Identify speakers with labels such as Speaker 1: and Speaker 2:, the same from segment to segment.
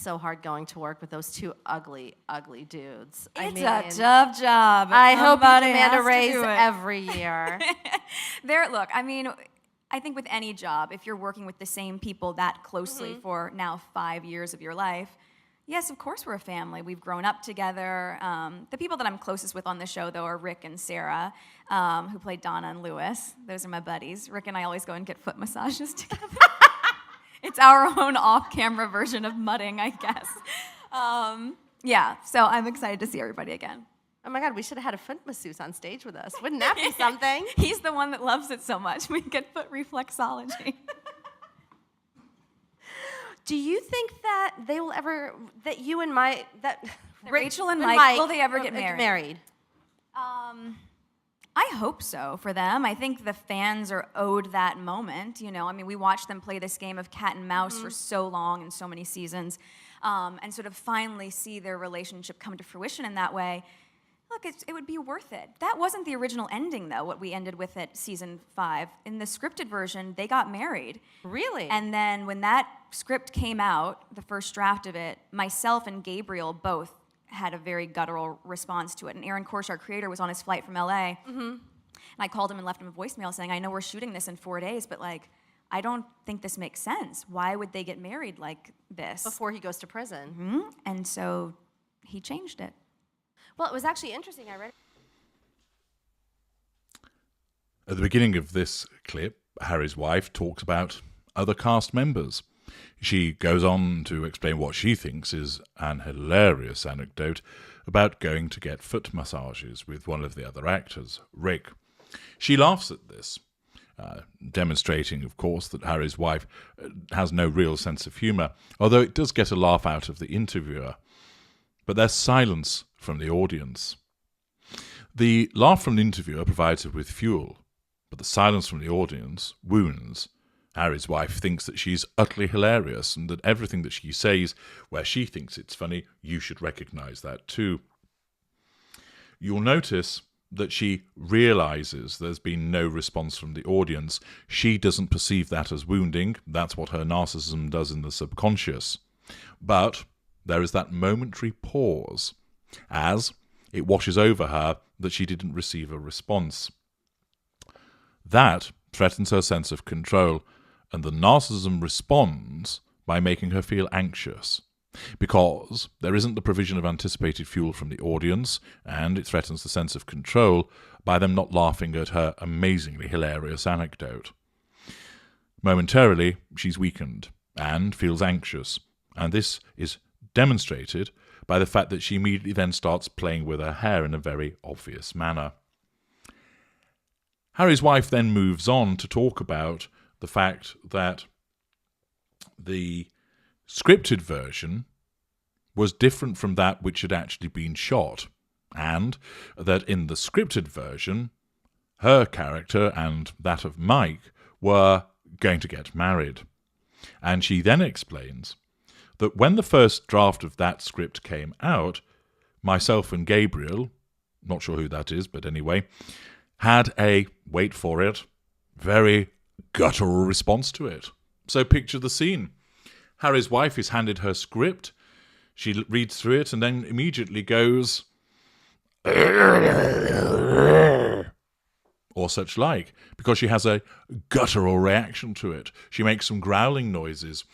Speaker 1: so hard going to work with those two ugly, ugly dudes.
Speaker 2: It's a tough job.
Speaker 1: I hope you
Speaker 2: Somebody
Speaker 1: demand a
Speaker 2: has to
Speaker 1: raise
Speaker 2: do it.
Speaker 1: every year.
Speaker 2: Look, I mean, I think with any job, if you're working with the same people that closely for now 5 years of your life, yes, of course we're a family. We've grown up together. The people that I'm closest with on the show, though, are Rick and Sarah, who played Donna and Lewis. Those are my buddies. Rick and I always go and get foot massages together. It's our own off-camera version of mudding, I guess. So I'm excited to see everybody again.
Speaker 1: Oh my God, we should have had a foot masseuse on stage with us. Wouldn't that be something?
Speaker 2: He's the one that loves it so much. We get foot reflexology.
Speaker 1: Do you think that they will ever, that you and
Speaker 2: Rachel and Mike, will they ever get married? I hope so for them. I think the fans are owed that moment. I mean, we watched them play this game of cat and mouse for so long and so many seasons, and sort of finally see their relationship come to fruition in that way. Look, it would be worth it. That wasn't the original ending, though, what we ended with at season 5. In the scripted version, they got married.
Speaker 1: Really?
Speaker 2: And then when that script came out, the first draft of it, myself and Gabriel both had a very guttural response to it. And Aaron Korsh, our creator, was on his flight from LA. And I called him and left him a voicemail saying, I know we're shooting this in 4 days, but I don't think this makes sense. Why would they get married like this?
Speaker 1: Before he goes to prison.
Speaker 2: And so he changed it.
Speaker 1: Well, it was actually interesting. I read.
Speaker 3: At the beginning of this clip, Harry's wife talks about other cast members. She goes on to explain what she thinks is an hilarious anecdote about going to get foot massages with one of the other actors, Rick. She laughs at this, demonstrating, of course, that Harry's wife has no real sense of humour, although it does get a laugh out of the interviewer. But there's silence from the audience. The laugh from the interviewer provides her with fuel, but the silence from the audience wounds. Harry's wife thinks that she's utterly hilarious and that everything that she says where she thinks it's funny, you should recognise that too. You'll notice that she realises there's been no response from the audience. She doesn't perceive that as wounding. That's what her narcissism does in the subconscious. But there is that momentary pause as it washes over her that she didn't receive a response. That threatens her sense of control, and the narcissism responds by making her feel anxious, because there isn't the provision of anticipated fuel from the audience, and it threatens the sense of control by them not laughing at her amazingly hilarious anecdote. Momentarily, she's weakened and feels anxious, and this is demonstrated by the fact that she immediately then starts playing with her hair in a very obvious manner. Harry's wife then moves on to talk about the fact that the scripted version was different from that which had actually been shot, and that in the scripted version, her character and that of Mike were going to get married. And she then explains that when the first draft of that script came out, myself and Gabriel, not sure who that is, but anyway, had a, wait for it, very guttural response to it. So picture the scene. Harry's wife is handed her script. She reads through it and then immediately goes, or such like, because she has a guttural reaction to it. She makes some growling noises.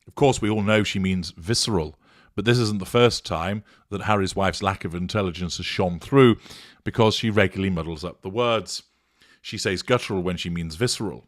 Speaker 3: Of course, we all know she means visceral, but this isn't the first time that Harry's wife's lack of intelligence has shone through, because she regularly muddles up the words. She says guttural when she means visceral.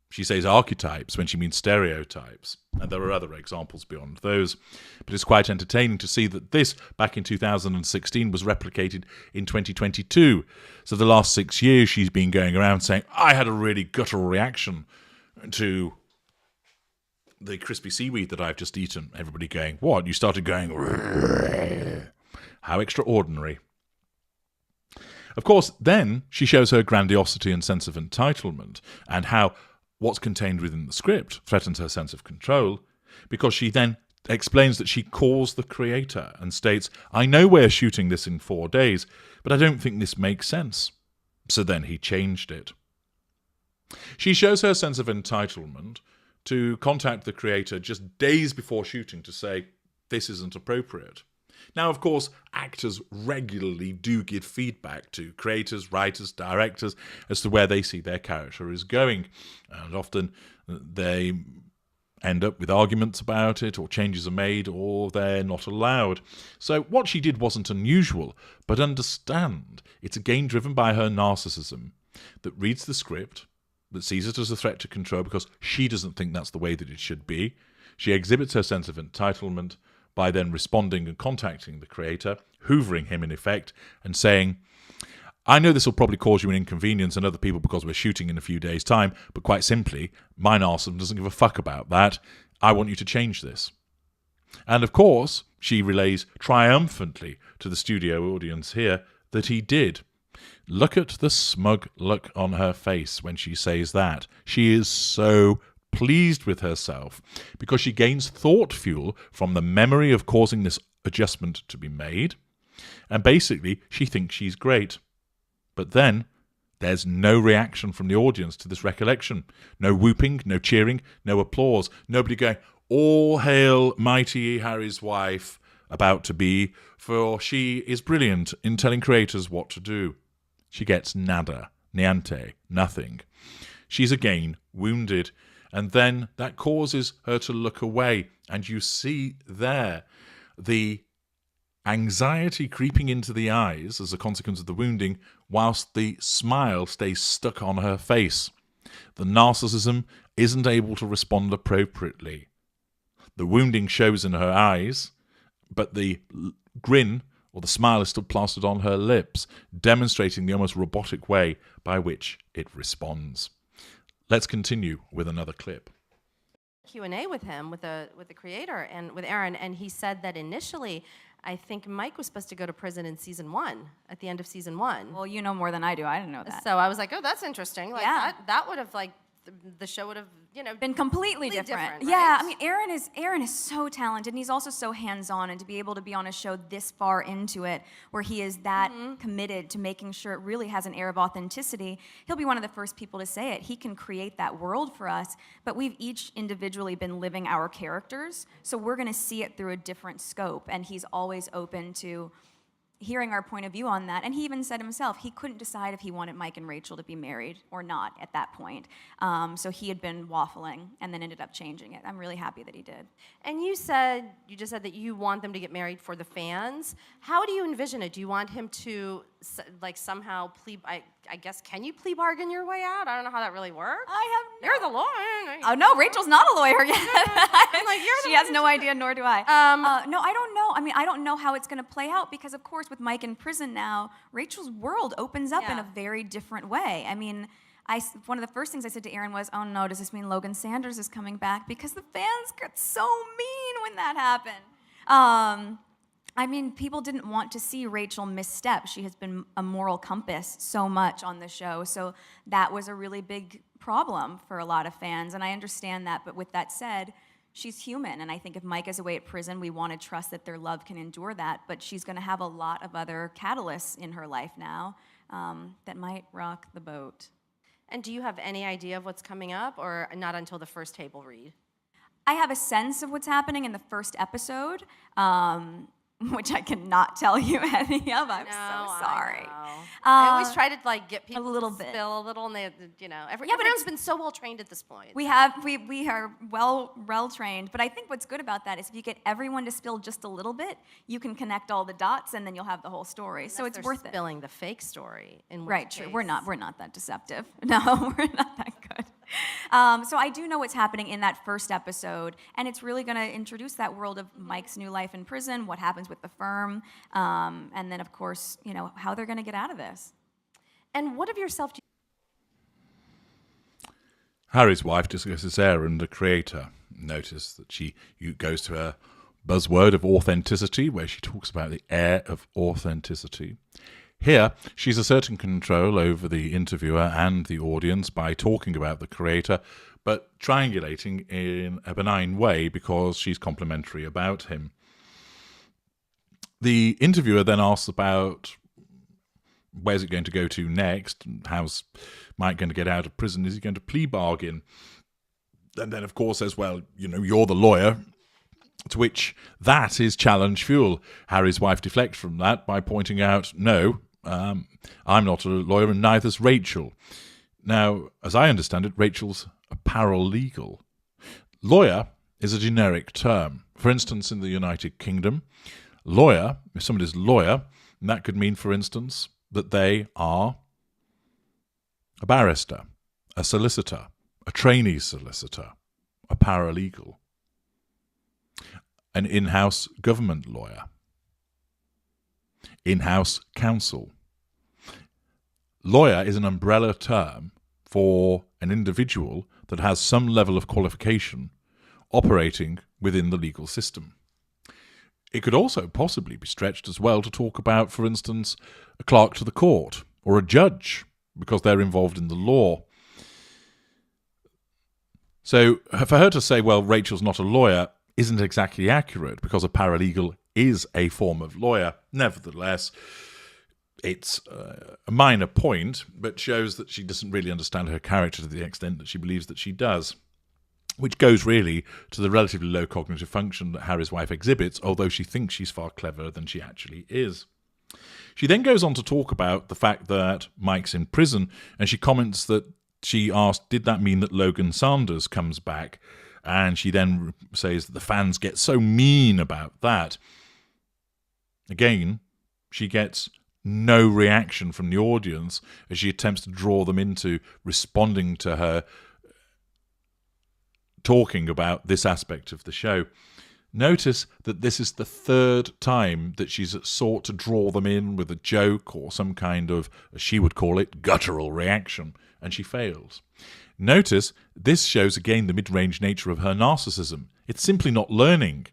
Speaker 3: She says archetypes when she means stereotypes. And there are other examples beyond those. But it's quite entertaining to see that this, back in 2016, was replicated in 2022. So the last 6 years she's been going around saying, I had a really guttural reaction to the crispy seaweed that I've just eaten. Everybody going, what? You started going, how extraordinary. Of course, then she shows her grandiosity and sense of entitlement, and how what's contained within the script threatens her sense of control, because she then explains that she calls the creator and states, I know we're shooting this in 4 days, but I don't think this makes sense. So then he changed it. She shows her sense of entitlement to contact the creator just days before shooting to say, this isn't appropriate. Now, of course, actors regularly do give feedback to creators, writers, directors as to where they see their character is going. And often they end up with arguments about it, or changes are made, or they're not allowed. So what she did wasn't unusual, but understand it's again driven by her narcissism that reads the script, that sees it as a threat to control because she doesn't think that's the way that it should be. She exhibits her sense of entitlement by then responding and contacting the creator, hoovering him in effect, and saying, I know this will probably cause you an inconvenience and other people because we're shooting in a few days' time, but quite simply, my narcissism doesn't give a fuck about that. I want you to change this. And of course, she relays triumphantly to the studio audience here that he did. Look at the smug look on her face when she says that. She is so pleased with herself because she gains thought fuel from the memory of causing this adjustment to be made. And basically, she thinks she's great. But then there's no reaction from the audience to this recollection. No whooping, no cheering, no applause. Nobody going, all hail mighty Harry's wife about to be, for she is brilliant in telling creators what to do. She gets nada, niente, nothing. She's again wounded, and then that causes her to look away. And you see there the anxiety creeping into the eyes as a consequence of the wounding, whilst the smile stays stuck on her face. The narcissism isn't able to respond appropriately. The wounding shows in her eyes, but the grin or the smile is still plastered on her lips, demonstrating the almost robotic way by which it responds. Let's continue with another clip.
Speaker 1: Q&A with him, with the creator, and with Aaron, and he said that initially, I think Mike was supposed to go to prison in season 1, at the end of season 1.
Speaker 2: Well, you know more than I do. I didn't know that.
Speaker 1: So I was like, oh, that's interesting. Like,
Speaker 2: Yeah.
Speaker 1: that would have, like, the show would have,
Speaker 2: Been completely different.
Speaker 1: right?
Speaker 2: Yeah, I mean, Aaron is so talented, and he's also so hands-on, and to be able to be on a show this far into it, where he is that committed to making sure it really has an air of authenticity, he'll be one of the first people to say it. He can create that world for us, but we've each individually been living our characters, so we're going to see it through a different scope, and he's always open to hearing our point of view on that. And he even said himself he couldn't decide if he wanted Mike and Rachel to be married or not at that point. So he had been waffling and then ended up changing it. I'm really happy that he did.
Speaker 1: And you just said that you want them to get married for the fans. How do you envision it? Do you want him to, like, somehow I guess, can you plea bargain your way out? I don't know how that really works. You're the lawyer.
Speaker 2: Oh, no, Rachel's not a lawyer yet.
Speaker 1: I'm like,
Speaker 2: she has no idea, nor do I. No, I don't know. I mean, I don't know how it's going to play out because, of course, with Mike in prison now, Rachel's world opens up in a very different way. I mean, one of the first things I said to Aaron was, oh, no, does this mean Logan Sanders is coming back? Because the fans got so mean when that happened. I mean, people didn't want to see Rachel misstep. She has been a moral compass so much on the show, so that was a really big problem for a lot of fans, and I understand that, but with that said, she's human, and I think if Mike is away at prison, we want to trust that their love can endure that, but she's going to have a lot of other catalysts in her life now that might rock the boat.
Speaker 1: And do you have any idea of what's coming up, or not until the first table read?
Speaker 2: I have a sense of what's happening in the first episode, which I cannot tell you any of. I'm so sorry.
Speaker 1: I always try to, like, get people
Speaker 2: a little
Speaker 1: to
Speaker 2: bit.
Speaker 1: spill a little, and they, everyone's been so well trained at this point.
Speaker 2: We are well trained, but I think what's good about that is if you get everyone to spill just a little bit, you can connect all the dots, and then you'll have the whole story. So it's worth it.
Speaker 1: Spilling the fake story.
Speaker 2: Right, true. We're not that deceptive. No, we're not that good. So I do know what's happening in that first episode, and it's really going to introduce that world of Mike's new life in prison, what happens with the firm, and then, of course, how they're going to get out of this.
Speaker 1: And what of yourself do
Speaker 3: Harry's wife discusses Aaron, the creator. Notice that she goes to her buzzword of authenticity, where she talks about the air of authenticity. Here, she's asserting control over the interviewer and the audience by talking about the creator, but triangulating in a benign way because she's complimentary about him. The interviewer then asks about where's it going to go to next, how's Mike going to get out of prison, is he going to plea bargain? And then, of course, says, well, you're the lawyer. To which that is challenge fuel. Harry's wife deflects from that by pointing out, no, I'm not a lawyer and neither's Rachel. Now, as I understand it, Rachel's a paralegal. Lawyer is a generic term. For instance, in the United Kingdom, lawyer, if somebody's lawyer, that could mean, for instance, that they are a barrister, a solicitor, a trainee solicitor, a paralegal, an in-house government lawyer, in-house counsel. Lawyer is an umbrella term for an individual that has some level of qualification operating within the legal system. It could also possibly be stretched as well to talk about, for instance, a clerk to the court or a judge, because they're involved in the law. So for her to say, well, Rachel's not a lawyer, isn't exactly accurate, because a paralegal is a form of lawyer. Nevertheless, it's a minor point, but shows that she doesn't really understand her character to the extent that she believes that she does, which goes really to the relatively low cognitive function that Harry's wife exhibits, although she thinks she's far cleverer than she actually is. She then goes on to talk about the fact that Mike's in prison, and she comments that she asked, did that mean that Logan Sanders comes back? And she then says that the fans get so mean about that. Again, she gets no reaction from the audience as she attempts to draw them into responding to her talking about this aspect of the show. Notice that this is the third time that she's sought to draw them in with a joke or some kind of, as she would call it, guttural reaction, and she fails. Notice this shows again the mid-range nature of her narcissism. It's simply not learning.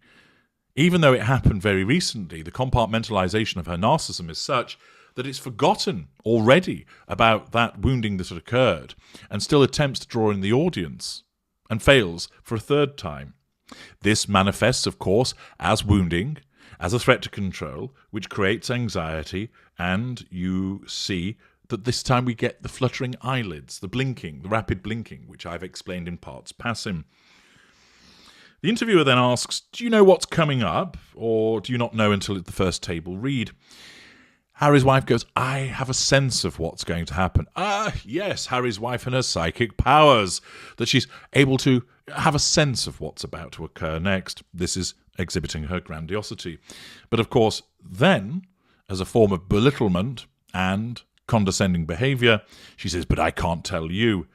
Speaker 3: Even though it happened very recently, the compartmentalization of her narcissism is such that it's forgotten already about that wounding that had occurred and still attempts to draw in the audience and fails for a third time. This manifests, of course, as wounding, as a threat to control, which creates anxiety, and you see that this time we get the fluttering eyelids, the blinking, the rapid blinking, which I've explained in parts passing. The interviewer then asks, do you know what's coming up, or do you not know until the first table read? Harry's wife goes, I have a sense of what's going to happen. Yes, Harry's wife and her psychic powers, that she's able to have a sense of what's about to occur next. This is exhibiting her grandiosity. But of course, then, as a form of belittlement and condescending behaviour, she says, but I can't tell you,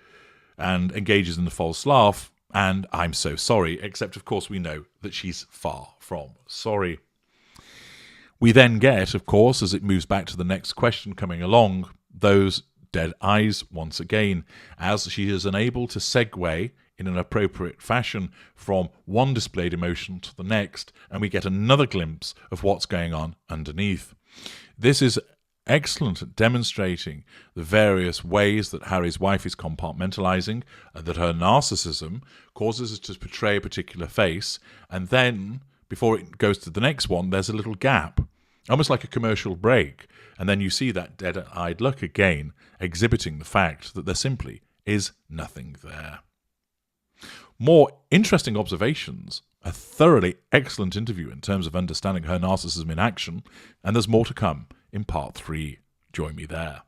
Speaker 3: and engages in the false laugh, and I'm so sorry, except of course we know that she's far from sorry. We then get, of course, as it moves back to the next question coming along, those dead eyes once again, as she is unable to segue in an appropriate fashion from one displayed emotion to the next, and we get another glimpse of what's going on underneath. This is excellent at demonstrating the various ways that Harry's wife is compartmentalizing, and that her narcissism causes her to portray a particular face, and then, before it goes to the next one, there's a little gap, almost like a commercial break, and then you see that dead-eyed look again, exhibiting the fact that there simply is nothing there. More interesting observations, a thoroughly excellent interview in terms of understanding her narcissism in action, and there's more to come in part 3. Join me there.